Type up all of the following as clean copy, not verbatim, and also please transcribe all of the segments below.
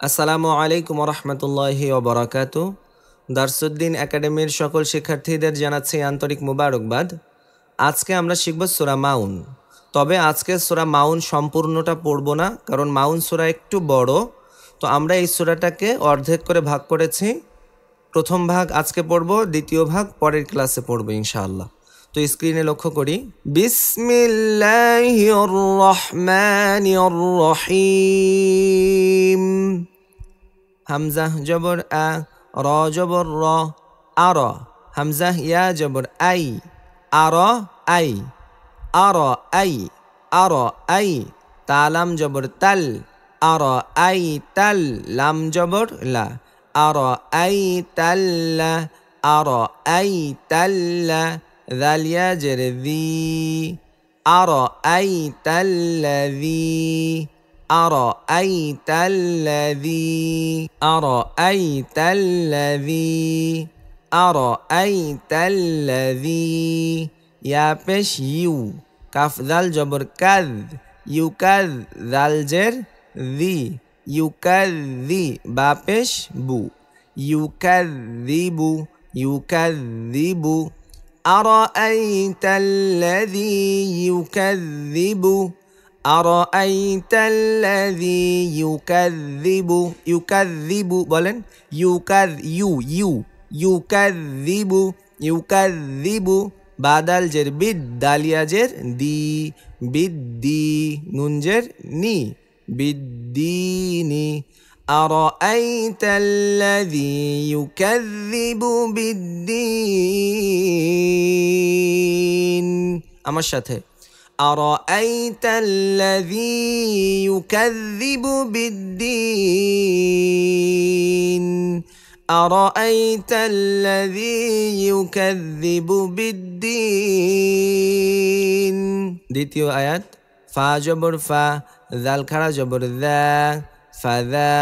আসসালামু আলাইকুম রহমতুল্লাহি ওবরাকাতু। দারসুদ্দিন একাডেমির সকল শিক্ষার্থীদের জানাচ্ছি আন্তরিক মুবারকবাদ। আজকে আমরা শিখব সূরা মাউন। তবে আজকে সূরা মাউন সম্পূর্ণটা পড়ব না, কারণ মাউন সূরা একটু বড়। তো আমরা এই সূরাটাকে অর্ধেক করে ভাগ করেছি। প্রথম ভাগ আজকে পড়ব, দ্বিতীয় ভাগ পরের ক্লাসে পড়ব ইনশাআল্লাহ। তো স্ক্রিনে লক্ষ্য করি, বিসমিল্লাহির রহমানির রহিম। হামজা জবর আ, র জবর র, আর। হামজা ইয়া জবর আই, আর আই, আর আই, আর আই। তালাম জবর তাল, আর আই তাল। লাম জবর লা, আর আই তাল্লা, আর আই তাল্লা। দালিয়া জের দি, আর আই তাল্লাযী। أرأيت الذي، أرأيت الذي، أرأيت الذي। يا পেশ ইউ, কাফ দাল জবর কাদ, ইউকাদ দাল জের দি, ইউকাযযি। বা পেশ বু, ইউকাযযিবু, ইউকাযযিবু। أرأيت الذي يكذب، أرأيت الذي يكذب، يكذب বলেন, يكذب، يكذب। বাদাল জের বিদ, দালিয়া জের দি, বিদ্দি। নুন জের নি, বিদ্দিনি। أرأيت الذي يكذب بالدين। আমার সাথে, أرأيت الذي يكذب بالدين، أرأيت الذي يكذب بالدين। দ্বিতীয় আয়াত, ফা জবর ফা, জাল খাড়া জবর দা, ফাদা।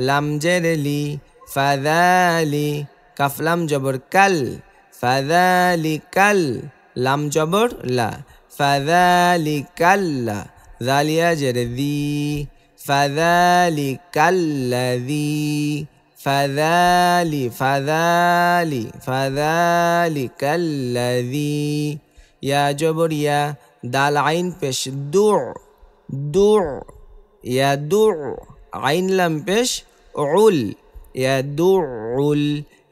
লাম জের লি, ফাদালি। কাফলাম জবর কাল, ফাদালিকাল। লাম জবর লা, ফাযালিকাল্লা। যালিয়া জের দি, ফাযালিকাল্লাযী। ফাযালি, ফাযালি, ফাযালিকাল্লাযী। ইয়া জবর ইয়া, দাল আইন পেশ দু, দু। ইয়া দু, আইন লাম পেশ উল, ইয়া দুউল,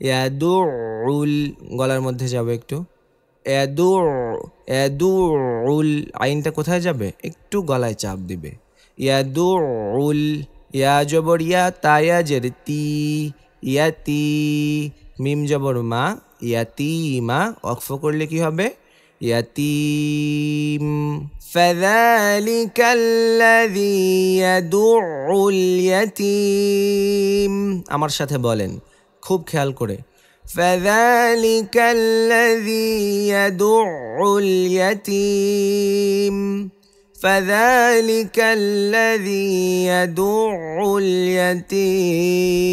ইয়া দুউল। গলার মধ্যে যাবে একটু, ইয়াদুউল। আইনটা কোথায় যাবে? একটু গলায় চাপ দিবে। ইয়াদুউল। ইয়া জবর ইয়া, তায়া জের তি, ইয়াতি। মিম জবর মা, ইয়াতিমা। ওয়াকফ করলে কি হবে? ইয়াতিম। ফাযালিকাল্লাযী ইয়াদুউল ইয়াতীম। আমার সাথে বলেন, খুব খেয়াল করে। فذلك الذي يدع اليتيم، فذلك الذي يدع اليتيم،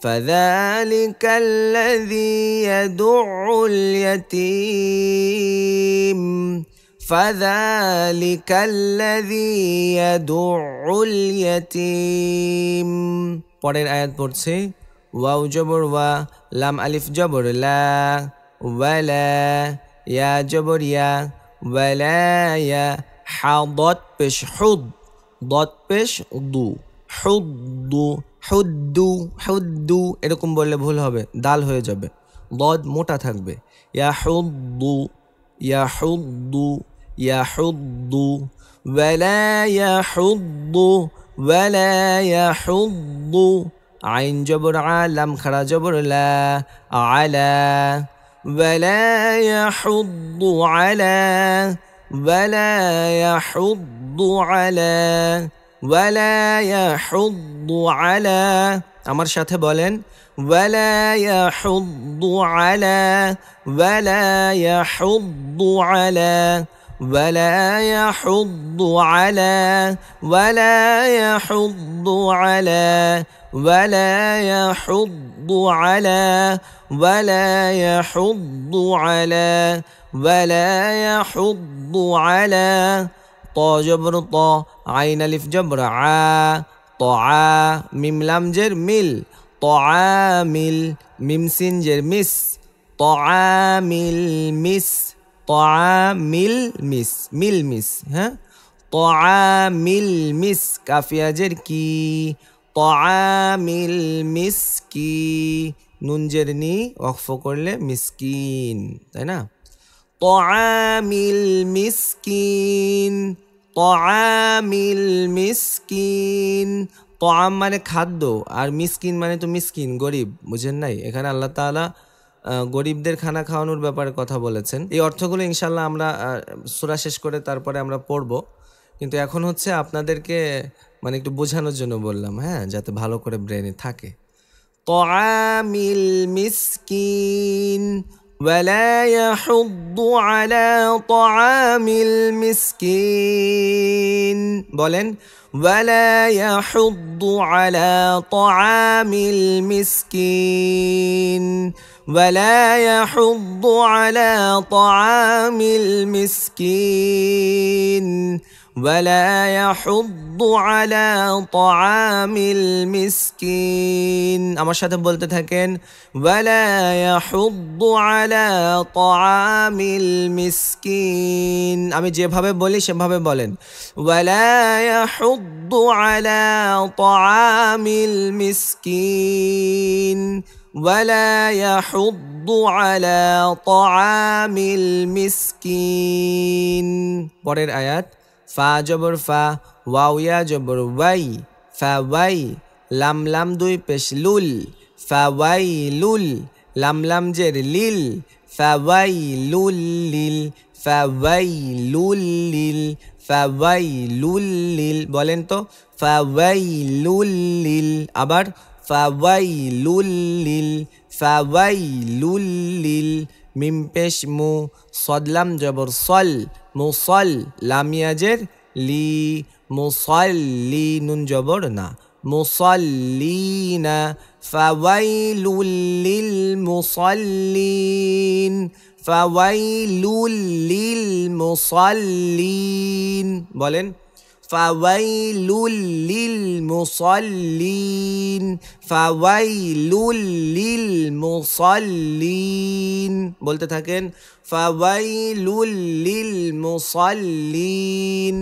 فذلك الذي يدع اليتيم، فذلك الذي يدع اليتيم। পরের আয়াত পড়ছে, ওয়াও জবর ওয়া, লাম আলিফ জবর লা, ওয়ালা। ইয়া জবর ইয়া, ওয়ালায়া। হা দত পেশ হুদ, দত পেশ দু, হুদ্দু, হুদ্দু, হুদ্দু। এরকম বললে ভুল হবে, দাল হয়ে যাবে, দদ মোটা থাকবে। ইয়া হুদ্দু, ইয়া হুদ্দু, ইয়া হুদ্দু। ওয়ালা ইয়াহুদ্দু, ওয়ালা ইয়াহুদ্দু। আইন জবর আ, লাম খাড়া জবর লা, আলা। ওয়ালা ইয়াহুদ্দু আলা, ওয়ালা ইয়াহুদ্দু আলা, ওয়ালা ইয়াহুদ্দু আলা। আমার সাথে বলেন, ওয়ালা ইয়াহুদ্দু আলা, ওয়ালা ইয়াহুদ্দু আলা, ولا يحض على، ولا يحض على، ولا يحض على، ولا يحض على، ولا يحض على। ط جبر ط، عين الف جبر ع، তআ মিম লাম জের মিল তআমিল মিম সিন জের মিস তআমিল মিস তআমিল মিস মিল মিস হ্যাঁ তআমিল মিস কাফিয়া জের কি তআমিল মিসকি নুন জের নি ওয়াকফ করলে মিসকিন তাই না তআমিল মিসকিন তআমিল মিসকিন তআম মানে খাদ্য আর মিসকিন মানে তো মিসকিন গরিব বুঝেন নাই এখানে আল্লাহ তাআলা গরিবদের খানা খাওয়ানোর ব্যাপারে কথা বলেছেন এই অর্থগুলো ইনশাআল্লাহ আমরা সূরা শেষ করে তারপরে আমরা পড়ব কিন্তু এখন হচ্ছে আপনাদেরকে মানে একটু বোঝানোর জন্য বললাম হ্যাঁ যাতে ভালো করে ব্রেনে থাকে তআমিল মিসকিন ولا يحض على طعام المسكين বলেন ولا يحض على طعام المسكين ولا يحض على طعام المسكين ولا يحض على طعام المسكين আমার সাথে বলতে থাকেন ولا يحض على طعام المسكين আমি যেভাবে বলি সেভাবে বলেন ولا يحض على طعام المسكين ولا يحض على طعام المسكين পরের আয়াত ফা জবর ফা ওয়াও ইয়া জবর ওয়াই ফা ওয়াই লাম লাম দুই পেশ লুল ফা ওয়াই লুল লাম লাম জের লিল ফা ওয়াই লুল লিল ফা ওয়াই লুল লিল ফা ওয়াই লুল লিল বলেন তো ফা ওয়াই লুল লিল আবার ফা ওয়াই লুল লিল ফা ওয়াই লুল লিল মিম পেশ মু সদলাম জবর সল মুসল লামিয়াজের লি মুসল্লি নুন জবর না মুসল্লিনা ফাওয়াইলুল লিল মুসল্লিন ফাওয়াইলুল লিল মুসল্লিন বলেন ফাওয়াইলুল লিল মুসল্লিন ফাওয়াইলুল লিল মুসল্লিন বলতে থাকেন ফাওয়াইলুল লিল মুসল্লিন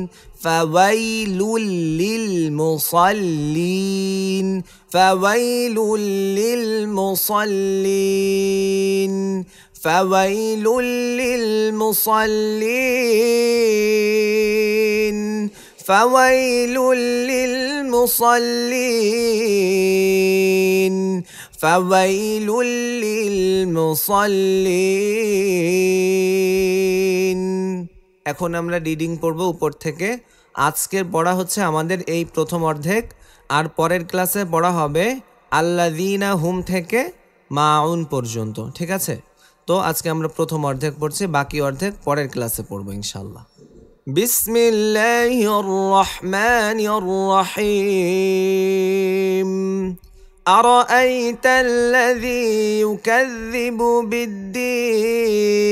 ফাওয়াইলুল লিল মুসল্লিন ফাওয়াইলুল লিল মুসল্লিন ফাওয়াইলুল লিল মুসল্লিন ফাওয়াইলুল লিল মুসল্লিন ফাওয়াইলুল লিল মুসল্লিন এখন আমরা রিডিং পড়ব উপর থেকে আজকের পড়া হচ্ছে আমাদের এই প্রথম অর্ধেক আর পরের ক্লাসে পড়া হবে আল্লাযীনা হুম থেকে মাউন পর্যন্ত ঠিক আছে তো আজকে আমরা প্রথম অর্ধেক পড়ছি বাকি অর্ধেক পরের ক্লাসে পড়ব ইনশাআল্লাহ বিসমিল্লাহির রহমানির রহিম أرأيت الذي يكذب بالدين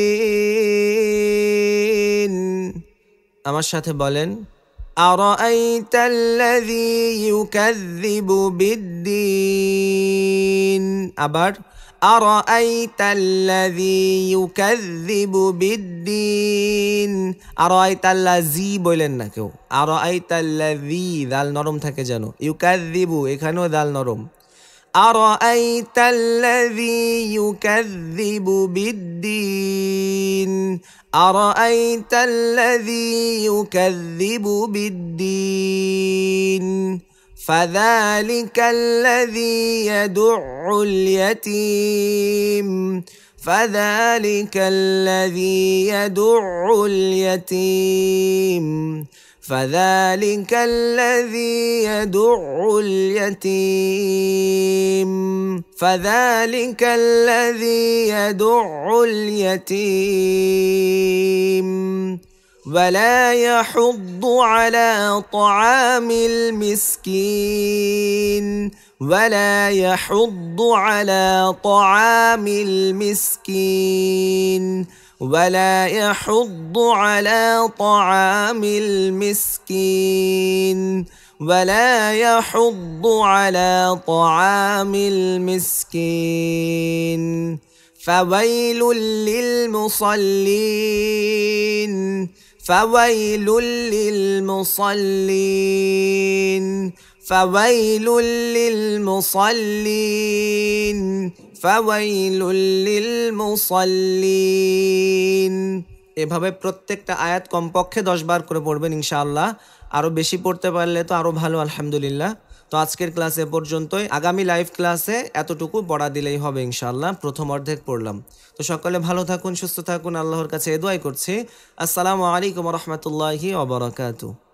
আমার সাথে বলেন أرأيت الذي يكذب بالدين আবার أرأيت الذي يكذب بالدين أرأيت الذي বলেন না কেউ أرأيت الذي দাল নরম থাকে জানো يكذب এখানেও দাল নরম أرأيت الذي يكذب بالدين أرأيت الذي يكذب بالدين فذلك الذي يدع اليتيم فذلك الذي يدع اليتيم فذلك الذي يدع اليتيم فذلك الذي يدع اليتيم ولا يحض على طعام المسكين ولا يحض على طعام المسكين ولا يحض على طعام المسكين ولا يحض على طعام المسكين فويل للمصلين فويل للمصلين فويل للمصلين فويل للمصلين। এভাবে প্রত্যেকটা আয়াত কমপক্ষে 10 বার করে পড়বেন ইনশাআল্লাহ। আরও বেশি পড়তে পারলে তো আরও ভালো, আলহামদুলিল্লাহ। তো আজকের ক্লাসে পর্যন্তই, আগামী লাইভ ক্লাসে এতটুকু পড়া দিলেই হবে ইনশাআল্লাহ। প্রথম অর্ধেক পড়লাম। তো সকলে ভালো থাকুন, সুস্থ থাকুন, আল্লাহর কাছে এ দোয়াই করছি। আসসালামু আলাইকুম ওয়া রাহমাতুল্লাহি ওয়া বারাকাতুহু।